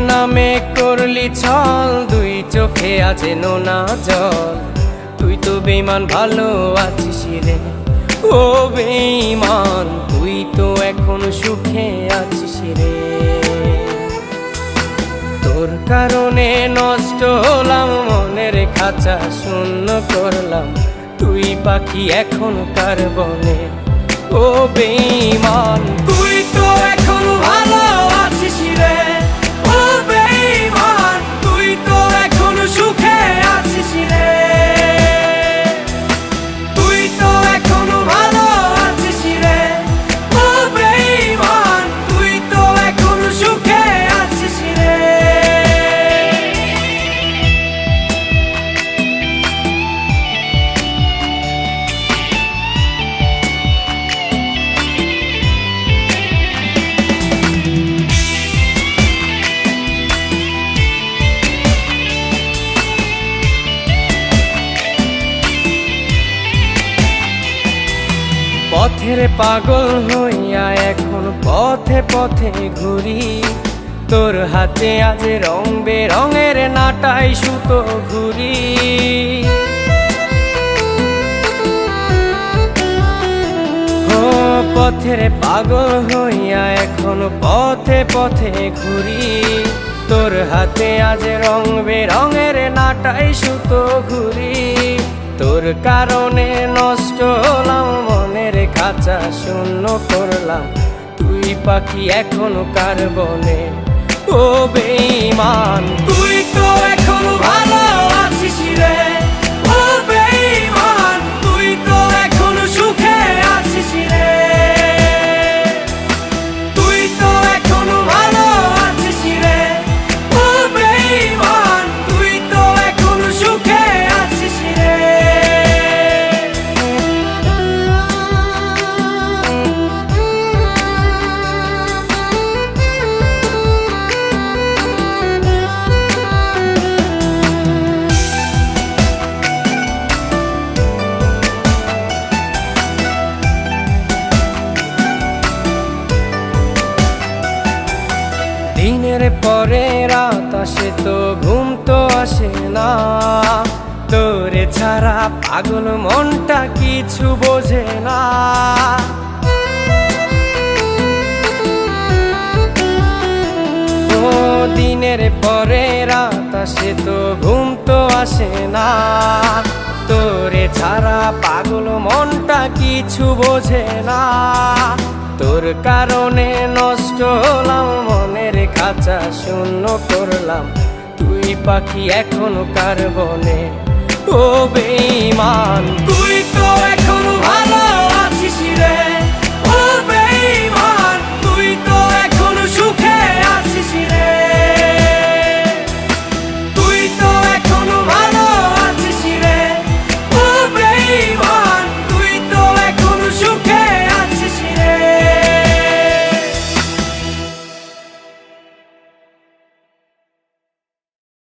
নামে করলি ছল, দুই চোখে আছে নোনা জল। তুই তো বেঈমান, ভালো আছিস রে ও বেঈমান, তুই তো এখন সুখে আছিস রে। তোর কারণে নষ্ট হলাম, মনের খাঁচা শূন্য করলাম। তুই পাখি এখন কার বনে ও বেঈমান, তুই তো এখন ভালো আছিস রে ও বেঈমান, তুই তো এখন সুখে আছিস রে। তুই তো এখন ভালো আছিস রে ও বেঈমান, তুই তো এখন সুখে আছিস রে। পথের পাগল হইয়া এখন পথে পথে ঘুরি, তোর হাতে আজ রং বেরঙের নাটাই সুতো ঘুরি। ও পথের পাগল হইয়া এখন পথে পথে ঘুরি, তোর হাতে আজ রং বেরঙের নাটাই সুতো ঘুরি। তোর কারণে নষ্ট হলাম, মনের খাঁচা শূন্য করলাম। তুই পাখি এখন কার বনে ও বেঈমান, তুই তো এখন ভালো আছিস রে ও বেঈমান, তুই তো এখন সুখে আছিস রে। তুই তো এখন ভালো আছিস রে ও বেঈমান, তুই তো এখন সুখে আছিস রে। দিনের পরে রাত আসে তো ঘুম তো আসে না, তোরে ছাড়া পাগল মনটা কিছু বোঝে না। ও দিনের পরে রাত আসে তো ঘুম তো আসে না, তোরে ছাড়া পাগল মনটা কিছু বোঝে না। তোর কারণে নষ্ট হলাম, মনের খাঁচা শূন্য করলাম। তুই পাখি এখন কার বনে ও বেঈমান, তুই তো এখন